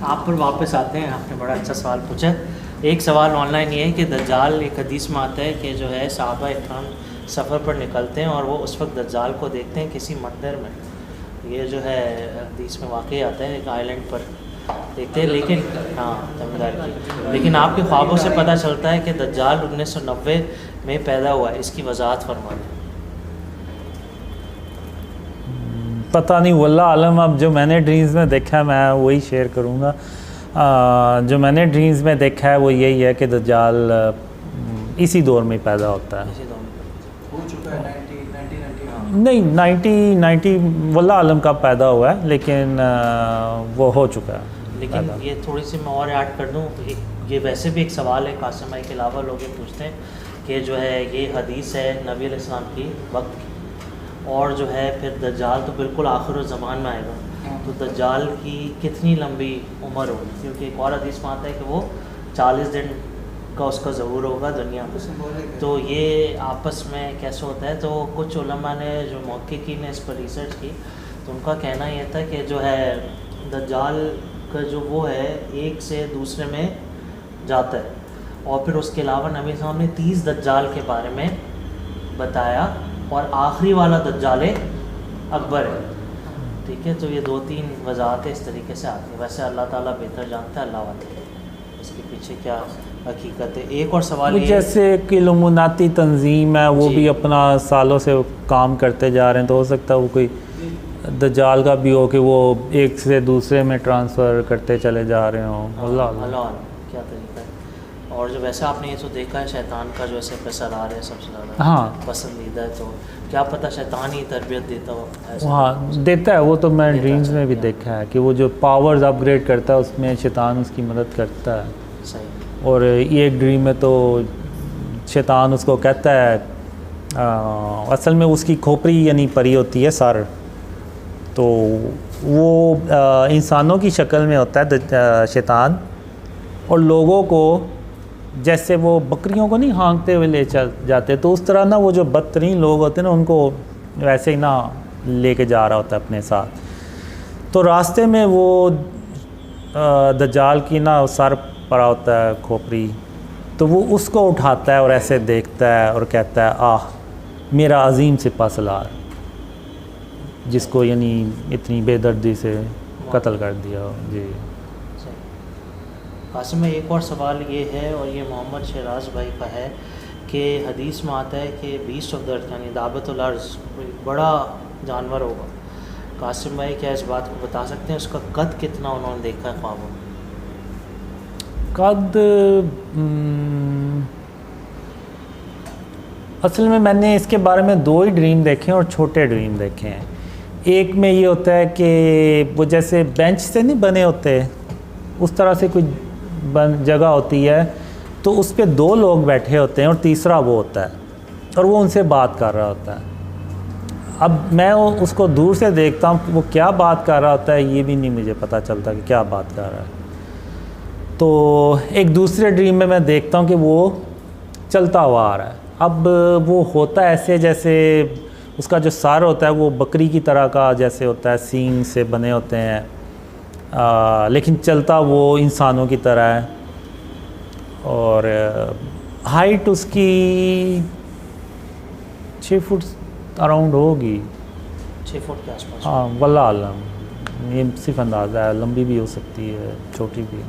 आप पर वापस आते हैं। आपने बड़ा अच्छा सवाल पूछा। एक सवाल ऑनलाइन ये है कि दज्जाल, एक हदीस में आता है कि जो है सहाबा इकराम सफ़र पर निकलते हैं और वो उस वक्त दज्जाल को देखते हैं किसी मंदिर में। ये जो है हदीस में वाकई आता है, एक आइलैंड पर देखते हैं। लेकिन हाँ, तमिलनाडु की, लेकिन आपके ख्वाबों से पता चलता है कि दज्जाल 1990 में पैदा हुआ है। इसकी वजाहत फरमा दें। पता नहीं, वल्लाह आलम। अब जो मैंने ड्रीम्स में देखा है मैं वही शेयर करूँगा। जो मैंने ड्रीम्स में देखा है वो यही है कि दज्जाल इसी दौर में पैदा होता है। इसी दौर में हो चुका है 1990। नहीं, 90 वल्लाह आलम का पैदा हुआ है, लेकिन वो हो चुका है। लेकिन ये थोड़ी सी मैं और ऐड कर दूँ, ये वैसे भी एक सवाल है कासिम भाई के अलावा लोग ये पूछते हैं कि जो है ये हदीस है नबी अलैहिस्सलाम की वक्त की, और जो है फिर दज्जाल तो बिल्कुल आखिर ज़मान में आएगा, तो दज्जाल की कितनी लंबी उम्र होगी? क्योंकि एक और हदीस में आता है कि वो 40 दिन का उसका ज़हूर होगा दुनिया में। तो ये आपस में कैसे होता है? तो कुछ उलमा ने, जो मुहक्किकीन ने इस पर रिसर्च की, तो उनका कहना ये था कि जो है दज्जाल का जो वो है एक से दूसरे में जाता है, और फिर उसके अलावा नबी साहब ने 30 दज्जाल के बारे में बताया, और आखिरी वाला दज्जाल अकबर है। ठीक है, तो ये 2-3 वजाहतें इस तरीके से आती हैं। वैसे अल्लाह ताला बेहतर जानता है, अल्लाह वाले इसके पीछे क्या हकीकत है। एक और सवाल ये, जैसे कि इल्लुमिनाती तंजीम है, वो भी अपना सालों से काम करते जा रहे हैं, तो हो सकता है वो कोई दज्जाल का भी हो कि वो एक से दूसरे में ट्रांसफ़र करते चले जा रहे हों। अल्लाह क्या तरीका है। और जो वैसे आपने ये तो देखा है शैतान का जो ऐसे पैसादार है सबसे ज़्यादा हाँ पसंदीदा है, तो क्या पता शैतान ही तरबियत देता हो? हाँ, देता है वो तो। मैं ड्रीम्स में भी देखा है कि वो जो पावर्स अपग्रेड करता है उसमें शैतान उसकी मदद करता है। सही। और ये एक ड्रीम में तो शैतान उसको कहता है, असल में उसकी खोपड़ी यानी परी होती है सर, तो वो इंसानों की शक्ल में होता है शैतान, और लोगों को जैसे वो बकरियों को नहीं हाँकते हुए ले चल जाते, तो उस तरह ना वो जो बदतरीन लोग होते हैं ना उनको वैसे ही ना लेके जा रहा होता है अपने साथ। तो रास्ते में वो दज्जाल की ना सर पड़ा होता है खोपड़ी, तो वो उसको उठाता है और ऐसे देखता है और कहता है, आह मेरा अजीम सिपा सलार, जिसको यानी इतनी बेदर्दी से कत्ल कर दिया। जी कासिम में एक और सवाल ये है, और ये मोहम्मद शहराज भाई का है, कि हदीस में आता है कि बीस्ट ऑफ द अर्थ यानी दाबतुल अर्ज़ बड़ा जानवर होगा। कासिम भाई क्या इस बात को बता सकते हैं उसका कद कितना उन्होंने देखा है ख्वाबों में? कद असल में मैंने इसके बारे में 2 ही ड्रीम देखे हैं, और छोटे ड्रीम देखे हैं। एक में ये होता है कि वो जैसे बेंच से नहीं बने होते, उस तरह से कोई जगह होती है, तो उस पे 2 लोग बैठे होते हैं और तीसरा वो होता है, और वो उनसे बात कर रहा होता है। अब मैं उसको दूर से देखता हूँ, वो क्या बात कर रहा होता है ये भी नहीं मुझे पता चलता कि क्या बात कर रहा है। तो एक दूसरे ड्रीम में मैं देखता हूँ कि वो चलता हुआ आ रहा है। अब वो होता ऐसे जैसे उसका जो सर होता है वो बकरी की तरह का जैसे होता है, सींग से बने होते हैं, लेकिन चलता वो इंसानों की तरह है, और हाइट उसकी 6 फुट अराउंड होगी। 6 फुट के आसपास? हाँ, वल्लाह आलम, ये सिर्फ अंदाज़ा है, लंबी भी हो सकती है, छोटी भी।